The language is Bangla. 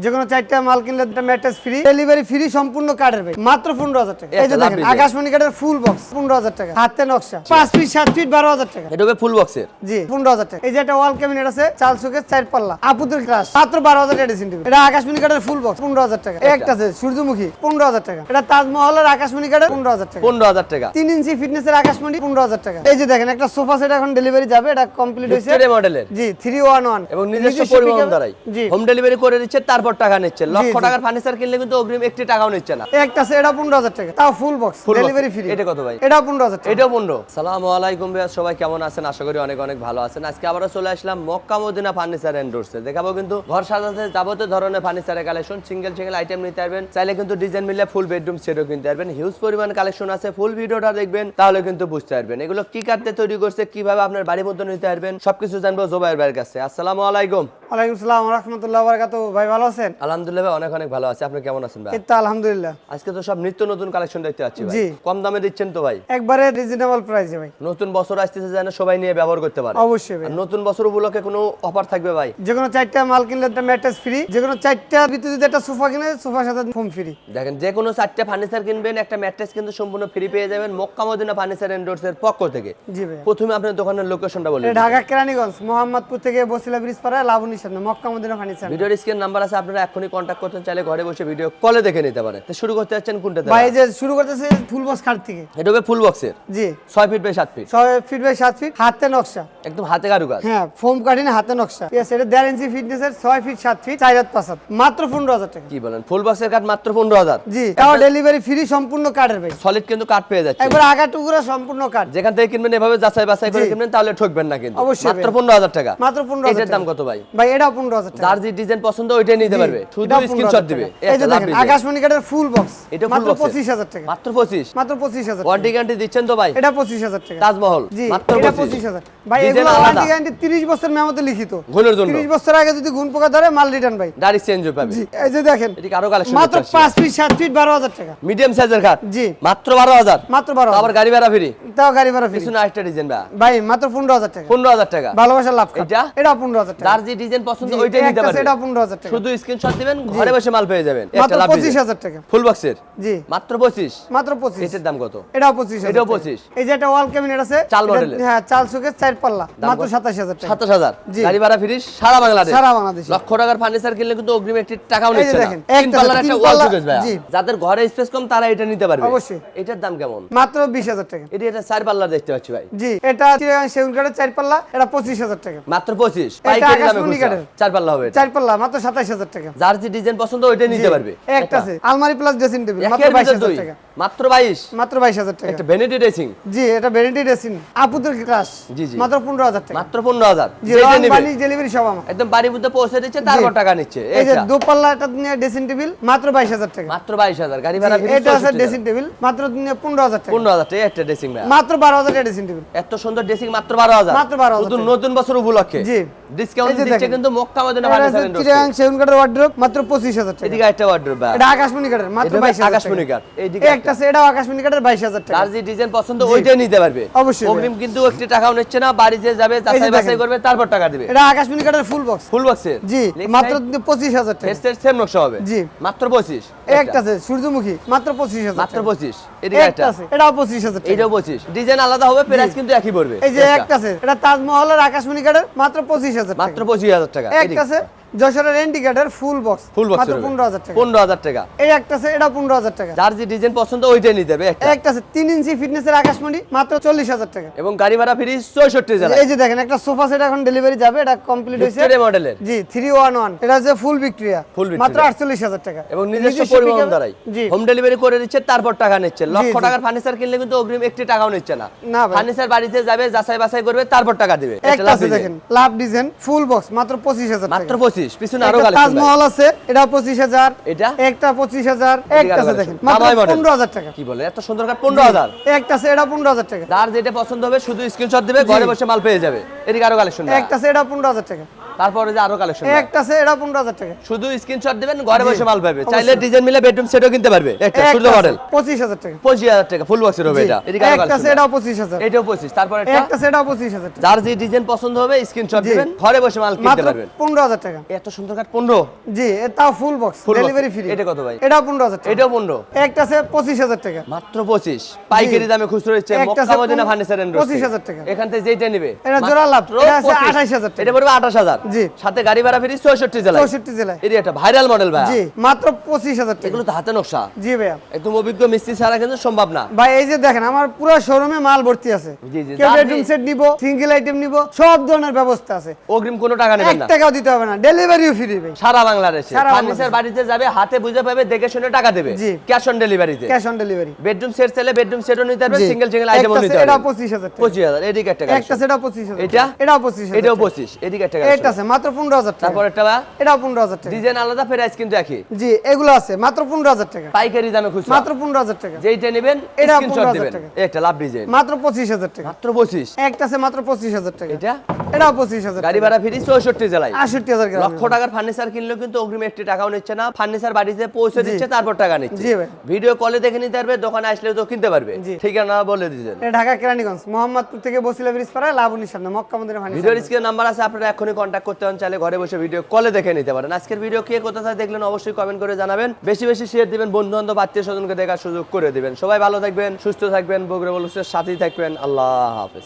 যেকোনো 4টা মাল কিনলে একটা ম্যাট্রেস ফ্রি, ডেলিভারি ফ্রি, সম্পূর্ণ কার্ডের ভাই, মাত্র 15,000 টাকা। এই যে দেখেন আকাশমণি কার্ডের ফুল বক্স 15,000 টাকা, হাতে নকশা 5 ফিট 7 ফিট 12,000 টাকা। এটা হবে ফুল বক্সের, জি 15,000 টাকা। এই যে একটা ওয়াল ক্যাবিনেট আছে, চাল শোকেস 4 পাল্লা, আপুদের ক্লাস, মাত্র 12,000 টাকা ডিসেন্টিভ। এটা আকাশমণি কার্ডের ফুল বক্স 15,000 টাকা। একটা আছে সূর্যমুখী 15,000 টাকা। এটা তাজমহলের আকাশমণি কার্ডের 15,000 টাকা। 15,000 টাকা। 3 ইঞ্চি ফিটনেসের আকাশমণি 15,000 টাকা। এই যে দেখেন একটা সোফা সেট এখন ডেলিভারি যাবে, এটা কমপ্লিট হয়েছে, ভিক্টোরিয়া মডেলের। জি 311 এবং নিজস্ব পরিবহন দ্বারাই জি হোম ডেলিভারি করে দিচ্ছে, তারপর টাকা নিচ্ছে। লক্ষ টাকার ফার্নিচার কিনলে কিন্তু অগ্রিম একটি টাকাও নিচ্ছে না। একটা আছে, এটা 15,000 টাকা, তাও ফুল বক্স, ডেলিভারি ফ্রি। এটা কত ভাই? এটা 15,000 টাকা। এটাও 15। আসসালামু আলাইকুম ভাইয়া, সবাই কেমন আছেন? আশা করি অনেক অনেক ভালো আছেন। আজকে আবারো চলে আসলাম মক্কা মদিনা ফার্নিচার এন্ড ডোরসে। দেখাবো কিন্তু ঘর সাজাতে যাবতীয় ধরনের ফার্নিচারের কালেকশন, সিঙ্গেল আইটেম নিতে পারবেন। চাইলে কিন্তু ডিজাইন মিলে ফুল বেডরুম সেটও কিনতে পারবেন। হিউজ পরিমাণ কালেকশন আছে, ফুল ভিডিওটা দেখবেন তাহলে কিন্তু বুঝতে পারবেন এগুলো কি কাটতে তৈরি করছে, কিভাবে আপনার বাড়ির মধ্যে নিতে পারবেন, সবকিছু জানবো জোবাইর ভাইয়ের কাছে। আসসালামু আলাইকুম। ওয়ালাইকুম আসসালাম ওয়া রাহমাতুল্লাহি ওয়া বারাকাতুহু। ভাই ভালো আছেন? আলহামদুলিল্লাহ ভাই, অনেক অনেক ভালো আছে। আপনি কেমন আছেন ভাই? এই তো আলহামদুলিল্লাহ। আজকে তো সব নিত্য নতুন কালেকশন দেখতে পাচ্ছি ভাই। জি। কম দামে দিচ্ছেন তো ভাই? একবারে রিজনেবল প্রাইসে ভাই। নতুন বছর আসতেছে, যেন সবাই নিয়ে ব্যবহার করতে পারে। অবশ্যই ভাই। আর নতুন বছর উপলক্ষে কোনো অফার থাকবে ভাই? যেকোনো 4টা মাল কিনলে একটা ম্যাট্রেস ফ্রি, যেকোনো 4টার ভিতরে যদি একটা সোফা কিনে, সোফার সাথে ফোম ফ্রি। দেখেন, যে কোনো 4টা ফার্নিচার কিনবেন, একটা ম্যাট্রেস কিন্তু সম্পূর্ণ ফ্রি পেয়ে যাবেন Makka Madina furniture and doors এর পক্ষ থেকে। জি ভাই। প্রথমে আপনার দোকানের লোকেশনটা বলুন। এটা ঢাকা কেরানীগঞ্জ, মোহাম্মদপুর থেকে বসিলা ব্রিজ পাড়ায় লাবণীর সামনে মক্কা মদিনা ফার্নিচার। ভিডিওর স্ক্রিন নাম্বার আছে, আপনারা এখনই কন্টাক্ট করতে চাইলে ঘরে বসে ভিডিও কলে দেখে নিতে পারেন। তো শুরু করতে যাচ্ছেন কোনটাতে? ভাই যে শুরু করতেছে ফুল বক্স খাট থেকে। এটা হবে ফুল বক্সের, জি 6 feet by 7 feet, 6 feet by 7 feet, হাতে নকশা, একদম হাতে কারুকাজ। হ্যাঁ ফোম কাটিং হাতে নকশা। ঠিক আছে, এটা 1.5 ইঞ্চি ফিটনেসের 6 ফিট 7 ফিট 4 হাত 5 হাত, মাত্র 15,000 টাকা। কি বলেন, ফুল বক্সের কাঠ মাত্র 15,000? জি, তাও ডেলিভারি ফ্রি, সম্পূর্ণ কাঠের ভাই, সলিড কিন্তু কাঠ পেয়ে যাচ্ছে। একবার আগা টুকরা সম্পূর্ণ কাঠ। যেখান থেকে কিনবেন এভাবে যাচাই বাছাই করে জি। কিনবেন, তাহলে ঠকবেন না কিন্তু। অবশ্যই মাত্র ভাই। 15,000 টাকা। মাত্র 15,000 এটার টাকা। দাম কত ভাই? ভাই এটা 15,000 টাকা। যার যে ডিজাইন পছন্দ ওইটাই নিতে পারবে, শুধু এটাও স্ক্রিনশট 15,000 দিবে। টাকা। এই যে দেখেন আকাশমণি কাঠের ফুল বক্স, এটা মাত্র full box এর। 25,000 টাকা। মাত্র 25? মাত্র 25,000 ওয়ারেন্টি গ্যারান্টি দিচ্ছেন তো ভাই? এটা 25,000 টাকা। তাজমহল জি মাত্র এটা 25,000। 25,000। ভাই Design এগুলো আলাদা। ওয়ারেন্টি গ্যারান্টি 30 বছর মেমোতে লিখিত। গুণের জন্য 30 বছর আগে যদি গুণ পোকা ধরে মাল রিটার্ন ভাই। ডাইরেক্ট চেঞ্জ পাবে। জি এই যে দেখেন এদিকে আরো কালেকশন মাত্র 5 ফিট 7 ফিট 12,000 টাকা। মিডিয়াম সাইজের কাঠ জি মাত্র 12,000। মাত্র 12,000। আবার গাড়ি ভাড়া ফ্রি, তাও গাড়ি ভাড়া ফ্রি। পিছনে আরেকটা ডিজাইন ভাই মাত্র 15,000 টাকা। 15,000 টাকা। ভালোবাসার লাভ কার্ড। এটা? এটা 15,000 টাকা। যার যে ডিজাইন পছন্দ জি, ওইটাই নিতে একটা পারবে। সেটা 15,000 টাকা। শুধু স্ক্রিনশট দিবেন, ঘরে বসে মাল পেয়ে যাবেন। মাত্র একটা লাভ 25,000 টাকা। ফুল বক্সের জি মাত্র 25। মাত্র 25। এটার দাম কত? এটাও 25,000 এটাও টাকা। 25। এই যে একটা ওয়াল ক্যাবিনেট আছে, চাল এটা- মডেলের। হ্যাঁ চাল শোকেস 4 পাল্লা, দাম মাত্র কত? 27,000 টাকা। 27,000। জি। গাড়ি ভাড়া ফ্রি সারা বাংলাদেশ। সারা বাংলাদেশে। লক্ষ টাকার ফার্নিচার কিনলে কিন্তু অগ্রিম একটি টাকাও এই যে নিচ্ছে না। দেখেন, তিন একটা পাল্লার তিন একটা ওয়াল পাল্লা- শোকেস ভাই। জি। যাদের ঘরে স্পেস কম তারা এটা নিতে পারবে। অবশ্যই। এটার দাম কেমন? মাত্র 20,000 টাকা। এটা 4 পাল্লার দেখতে পাচ্ছি ভাই। জি এটা সেগুন কাঠের 4 পাল্লা, এটা 25,000 টাকা। মাত্র 25। এটা পাইকারি দামে আকাশমণি খুচরা। কাঠের। 4 পাল্লা হবে এটা। 4 পাল্লা মাত্র 27,000 টাকা। যার যে ডিজাইন পছন্দ ওইটাই নিতে জি, পারবে। একটা আছে আলমারি প্লাস ড্রেসিং টেবিল, মাত্র একের ভিতর 22,000 দুই। টাকা। মাত্র 22। মাত্র 22,000 টাকা। একটা ভ্যানিটি ড্রেসিং। জি এটা ভ্যানিটি ড্রেসিং, আপুদের ক্লাস, জি, জি। মাত্র 15,000 টাকা। মাত্র 15,000। জি যেটা রং নিবে বানিশ ডেলিভারি সব আমার। একদম বাড়ির মধ্যে পৌঁছে দিচ্ছে, তারপর টাকা নিচ্ছে। এই যে এটা দোপাল্লা এটা নিয়ে ড্রেসিং টেবিল, মাত্র 22,000 টাকা। মাত্র 22,000। গাড়ি ভাড়া ফ্রি। এটা আছে ড্রেসিং টেবিল, মাত্র 15,000 টাকা। 15,000 টাকা একটা ড্রেসিং ভাই। মাত্র 12,000 টাকা ড্রেসিং টেবিল। এত সুন্দর ড্রেসিং মাত্র 12,000। মাত্র 12,000 শুধু টাকা। নতুন বছর উপলক্ষে জি। ডিসকাউন্ট এই যে দিচ্ছে দেখেন। কিন্তু মক্কা মদিনা এটা ফার্নিচার আছে এন্ড ডোরস। চিটাগাং সেগুন কাঠের ওয়ার্ড্রোব, মাত্র 25,000 টাকা। এদিকে একটা ওয়ার্ড্রোব ভাই। এটা আকাশমণি কাঠের, মাত্র এটা 22,000 টাকা। আকাশমণি কাঠ। এইদিকে একটা আছে এটাও আকাশমণি কাঠের 22,000 টাকা। যার যে ডিজাইন পছন্দ ওইটাই নিতে পারবে। অবশ্যই। অগ্রিম কিন্তু একটি টাকাও নিচ্ছে না, বাড়িতে যাবে যাচাই বাছাই দেখেন। করবে, তারপর টাকা দিবে। এটা আকাশমণি কাঠের ফুল বক্স। ফুল বক্সের জি মাত্র 25,000 টাকা। ফেস্টের সেম নকশা হবে। জি। মাত্র 25। একটা আছে সূর্যমুখী, মাত্র 25,000 মাত্র টাকা। 25। এদিকে একটা একটা আছে এটাও 25,000 টাকা। এইটাও 25। ডিজাইন আলাদা হবে, প্রাইস কিন্তু একই পড়বে। এই যে একটা আছে এটা তাজমহলের আকাশমণি কাঠের, মাত্র 25,000 টাকা। মাত্র 25,000 টাকা। একটা আছে যশোরের এন্টি কাঠের ফুল বক্স, ফুল বক্স মাত্র 15,000 টাকা। 15,000 টাকা। এই একটা আছে এটা 15,000 টাকা। যার যে ডিজাইন পছন্দ ওইটাই নিতে হবে একটা। একটা আছে 3 ইঞ্চি ফিটনেসের আকাশমণি, মাত্র 40,000 টাকা। এবং গাড়ি ভাড়া ফ্রি 64 জেলা। এই যে দেখেন একটা সোফা সেট এখন ডেলিভারি যাবে, এটা কমপ্লিট হয়েছে। ভিক্টোরিয়া মডেলের। জি 311, এটা হচ্ছে ফুল ভিক্টোরিয়া, ফুল ভিক্টোরিয়া। মাত্র 48,000 টাকা। এবং নিজস্ব পরিবহন দ্বারাই জি হোম ডেলিভারি করে দিচ্ছে, তারপর টাকা নিচ্ছে। লক্ষ জি। টাকার ফার্নিচার কিনলে কিন্তু অগ্রিম একটি টাকাও নিচ্ছে না। না ভাই। ফার্নিচার বাড়িতে যাবে, যাচাই বাছাই করবে, তারপর টাকা দিবে। একটা আছে দেখেন লাভ ডিজাইন ফুল বক্স, মাত্র 25,000 টাকা। মাত্র 25। পিছনে আরো একটা কালেকশন। তাজমহল আছে, এটা 25,000। এটা? একটা 25,000। একটা আছে দেখেন মাত্র কামাই মডেল। 15,000 টাকা। কি বলে এত সুন্দর কাঠ? 15,000। একটা আছে এটা 15,000 টাকা। যার যেটা পছন্দ হবে শুধু স্ক্রিনশট দিবে, ঘরে বসে মাল পেয়ে যাবে। এদিকে আরো কালেকশন। একটা আছে এটা 15,000 টাকা। তারপরে যে আরো কালেকশন। একটা আছে এটা 15,000 টাকা। শুধু স্ক্রিনশট দিবেন, ঘরে জি, বসে মাল পাবে। চাইলে অবশ্যই। ডিজাইন মিলে বেডরুম সেটও কিনতে পারবে। একটা সূর্য মডেল 25,000 টাকা। 25,000 টাকা ফুল বক্সের হবে জি। এটা। এদিকে আরো একটা আছে কালেকশন। এটাও 25,000। এটাও 25। তারপর একটা আছে এটাও 25,000 টাকা। যার যে ডিজাইন পছন্দ হবে স্ক্রিনশট জি। দিবেন, ঘরে বসে মাল কিনতে মাত্র পারবেন। 15,000 টাকা। এত সুন্দর কাঠ 15 জি তাও full box Full box। Delivery free. এটা কত ভাই? এটাও 15,000 টাকা। এটাও 15 একটা আছে 25,000 টাকা। মাত্র 25 পাইকারি দামে খুচরো হচ্ছে একটা আছে মক্কা মদিনা ফার্নিচার এন্ড 25,000 টাকা। এখান থেকে যেটা নেবে এটা জোড়া লাভ, মাত্র এটা আছে 25,000 28,000 টাকা। এটা পড়বে 28,000 জি। সাথে গাড়ি ভাড়া ফ্রি 64 জেলায় 64 জেলায়। এটা একটা ভাইরাল মডেল ভাই জি মাত্র 25,000 টাকা। এগুলো তো হাতে নকশা জি ভাইয়া। একদম অভিজ্ঞ মিস্ত্রি ছাড়া কিন্তু সম্ভব না। ভাই এই যে দেখেন আমার পুরো শোরুমে মাল ভর্তি আছে। জি, জি, কেউ দাম বেডরুম নেই। সেট নিব, সিঙ্গেল আইটেম নিব, সব ধরনের ব্যবস্থা আছে। অগ্রিম কোনো টাকা নেবেন 1 না, টাকাও দিতে হবে না, ডেলিভারিও ফ্রি ভাই। সারা বাংলাদেশে সারা ফার্নিচার বাড়িতে যাবে, হাতে বুঝে পাবে, দেখে শুনে টাকা দেবে। জি। ক্যাশ অন ডেলিভারিতে। Cash on delivery. Bedroom set চাইলে বেডরুম সেটও নিতে পারবে, জি। সিঙ্গেল আইটেমও নিতে এটা পারবে। 25,000 টাকা। 25,000 এদিকে একটা একটা collection। সেটা 25,000 এটা? এটাও 25,000 এটাও টাকা। 25 এদিকে একটা এটা collection। আছে মাত্র 15,000 টাকা। তারপর একটা এটাও 15,000 টাকা। ডিজাইন আলাদা, প্রাইস কিন্তু একই। জি এগুলো আছে মাত্র 15,000 টাকা। পাইকারি দামে খুচরা মাত্র 15,000 টাকা। যেইটা নেবেন এটা স্ক্রিনশট 15,000 দিবেন। টাকা। একটা লাভ ডিজাইন মাত্র 25,000 টাকা। মাত্র 25 একটা আছে মাত্র 25,000 টাকা। এটা এটাও 25,000 গাড়ি টাকা। ভাড়া ফ্রি 64 জেলায়। 68,000 গ্রাম। লক্ষ টাকার ফার্নিচার কিনলেও কিন্তু অগ্রিম 1 টাকাও নিচ্ছে না, ফার্নিচার বাড়িতে পৌঁছে জি। দিচ্ছে, তারপর টাকা নিচ্ছে। জি ভাই। ভিডিও কলে দেখে নিতে পারবে, দোকানে আসলে তো কিনতে পারবে। জি। ঠিকানা বলে দিবেন। এটা ঢাকা কেরানীগঞ্জ মোহাম্মদপুর থেকে বসিলা ব্রিজ পাড়ায় লাবণীর সামনে মক্কা মদিনা ফার্নিচার। ভিডিওর স্ক্রিনে নাম্বার আছে, আপনারা এখনই কন্ট্যাক্ট করতে হন, চাইলে ঘরে বসে ভিডিও কলে দেখে নিতে পারেন। আজকের ভিডিও কে কোথায় দেখলেন অবশ্যই কমেন্ট করে জানাবেন, বেশি বেশি শেয়ার দিবেন, বন্ধু বান্ধব আত্মীয় স্বজনকে দেখার সুযোগ করে দিবেন। সবাই ভালো থাকবেন, সুস্থ থাকবেন, বগুড়া বলুসের সাথেই থাকবেন। আল্লাহ হাফেজ।